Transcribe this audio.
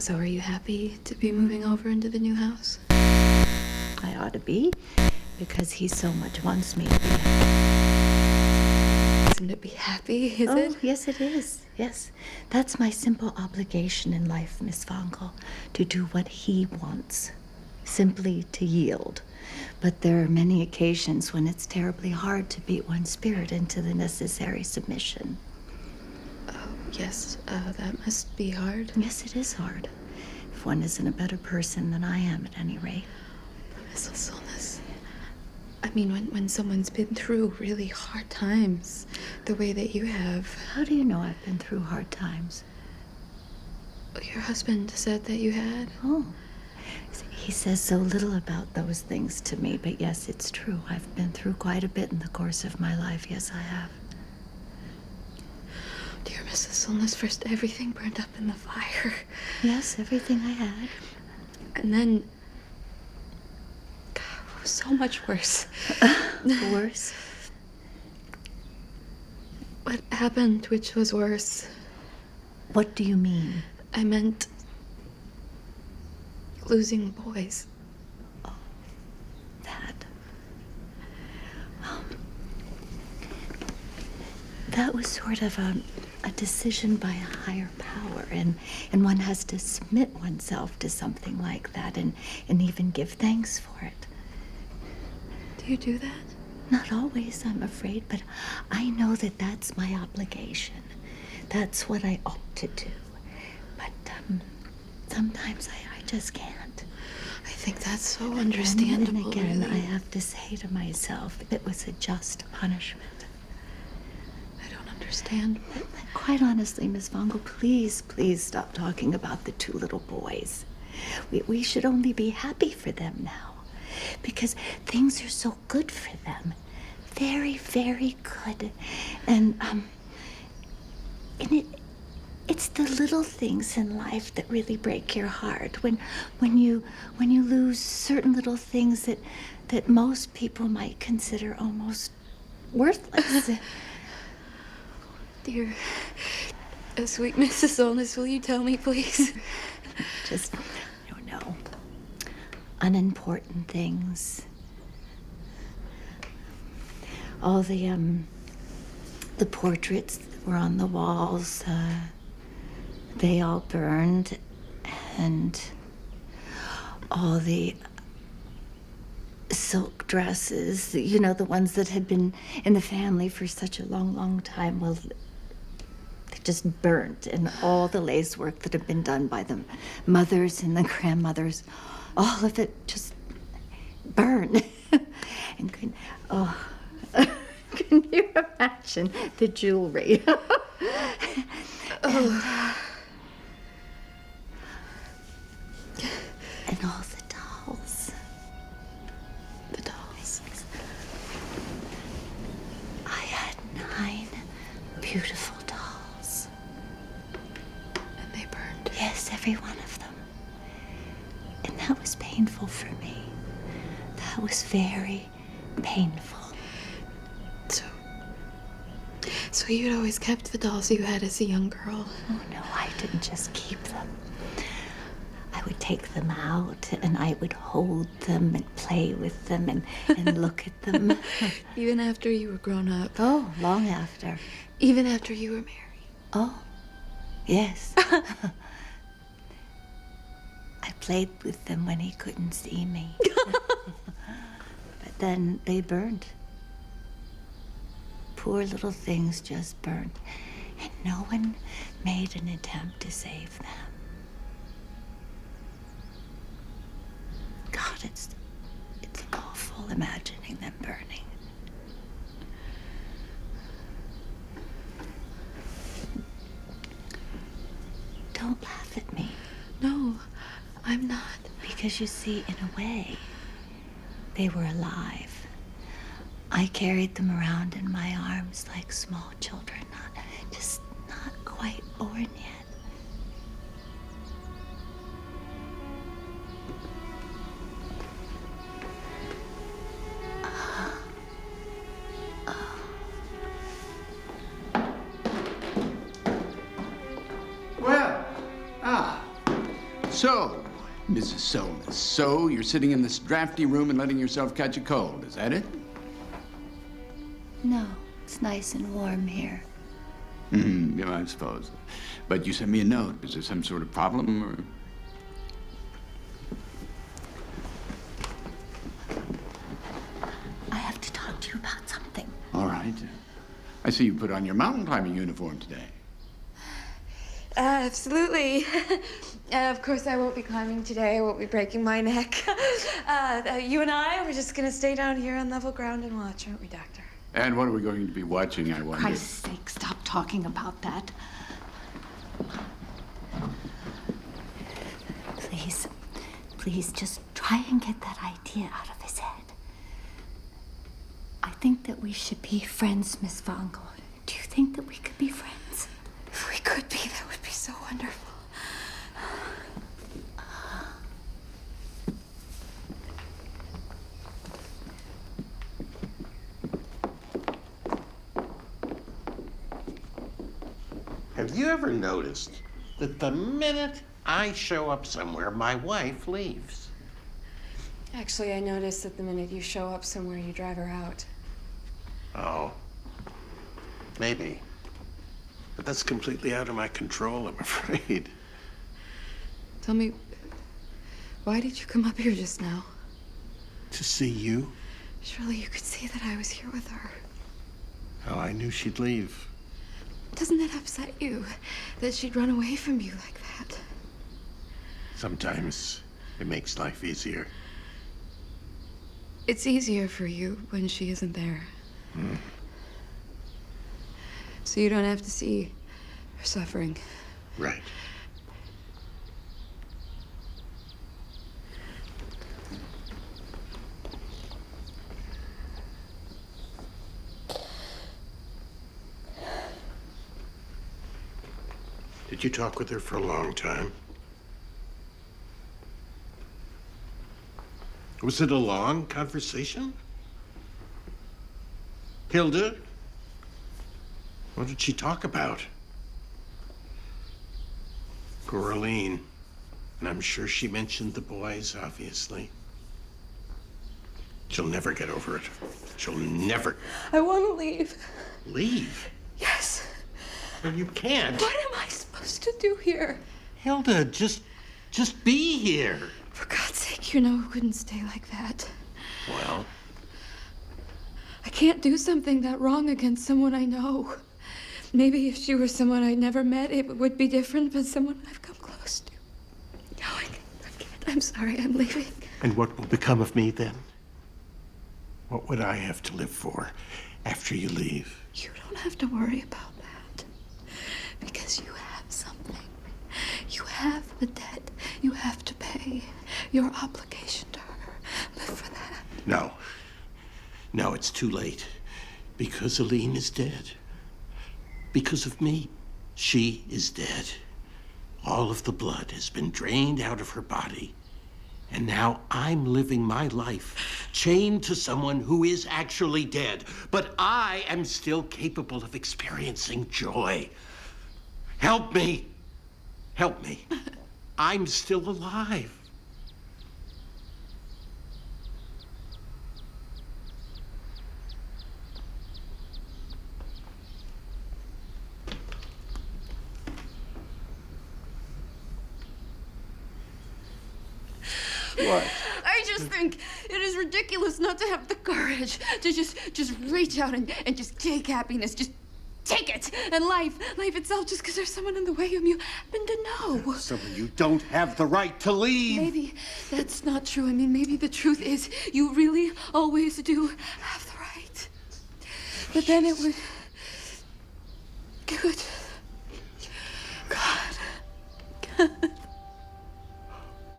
So are you happy to be moving over into the new house? I ought to be, because he so much wants me to be happy. Isn't it be happy, is it? Oh, yes, it is. Yes. That's my simple obligation in life, Miss Vongel, to do what he wants. Simply to yield. But there are many occasions when it's terribly hard to beat one's spirit into the necessary submission. Oh, yes, that must be hard. Yes, it is hard. If one isn't a better person than I am, at any rate. Mrs. Solness, I mean, when someone's been through really hard times, the way that you have. How do you know I've been through hard times? Your husband said that you had. Oh. He says so little about those things to me, but yes, it's true. I've been through quite a bit in the course of my life. Yes, I have. Dear Mrs. Solness, first everything burned up in the fire. Yes, everything I had. And then... God, it was so much worse. Worse? What happened, which was worse? What do you mean? I meant... losing boys. Oh, that. That was sort of a decision by a higher power, and one has to submit oneself to something like that and even give thanks for it. Do you do that? Not always, I'm afraid, but I know that that's my obligation. That's what I ought to do. But sometimes I just can't. I think that's so understandable. And again, really. I have to say to myself, it was a just punishment. I don't understand. Quite honestly, Miss Vongel, please stop talking about the two little boys. We should only be happy for them now, because things are so good for them. Very, very good. And it's the little things in life that really break your heart. When you lose certain little things that most people might consider almost worthless. Dear, sweet Mrs. Solness, will you tell me, please? Just, I don't know, unimportant things. All the portraits that were on the walls, they all burned, and all the silk dresses, you know, the ones that had been in the family for such a long, long time, well, they just burnt, and all the lace work that had been done by the mothers and the grandmothers, all of it just burned. And can you imagine the jewelry? And all the dolls. The dolls. I had 9 beautiful dolls. And they burned. Yes, every one of them. And that was painful for me. That was very painful. So you'd always kept the dolls you had as a young girl? Oh, no, I didn't just keep them. I would take them out, and I would hold them and play with them and look at them. Even after you were grown up? Oh, long after. Even after you were married? Oh, yes. I played with them when he couldn't see me. But then they burned. Poor little things just burned, and no one made an attempt to save them. God, it's awful imagining them burning. Don't laugh at me. No, I'm not. Because you see, in a way, they were alive. I carried them around in my arms like small children, not quite born yet. Well, So, Mrs. Solness, so you're sitting in this drafty room and letting yourself catch a cold, is that it? No, it's nice and warm here. Yeah, I suppose. But you sent me a note. Is there some sort of problem, or...? I have to talk to you about something. All right. I see you put on your mountain climbing uniform today. Absolutely. Of course, I won't be climbing today. I won't be breaking my neck. You and I, we're just gonna stay down here on level ground and watch, aren't we, Doctor? And what are we going to be watching, I wonder? Christ's sake, stop talking about that. Please, please, just try and get that idea out of his head. I think that we should be friends, Miss Vongel. Do you think that we could be friends? If we could be, that would be so wonderful. Have you ever noticed that the minute I show up somewhere, my wife leaves? Actually, I noticed that the minute you show up somewhere, you drive her out. Oh, maybe. But that's completely out of my control, I'm afraid. Tell me, why did you come up here just now? To see you? Surely you could see that I was here with her. Oh, I knew she'd leave. Doesn't it upset you that she'd run away from you like that? Sometimes it makes life easier. It's easier for you when she isn't there. So you don't have to see her suffering. Right. Did you talk with her for a long time? Was it a long conversation? Hilda? What did she talk about? Coraline. And I'm sure she mentioned the boys, obviously. She'll never get over it. She'll never I want to leave. leave. Yes. Well, you can't. What am I supposed to do here? Hilda, just be here. For God's sake, you know who couldn't stay like that. Well, I can't do something that wrong against someone I know. Maybe if she were someone I'd never met, it would be different, but someone I've come close to. No, I can't. I'm sorry, I'm leaving. and what will become of me then? What would I have to live for after you leave? You don't have to worry about that. Because you have something. You have a debt you have to pay. Your obligation to her. Live for that. No. No, it's too late. Because Aline is dead. Because of me. She is dead. All of the blood has been drained out of her body. And now I'm living my life chained to someone who is actually dead. But I am still capable of experiencing joy. Help me. Help me. I'm still alive. What? I just think it is ridiculous not to have the courage to just reach out and just take happiness. Just take it. And life itself, just because there's someone in the way whom you happen to know. Someone you don't have the right to leave. Maybe that's not true. I mean, maybe the truth is you really always do have the right. But then it would... Good.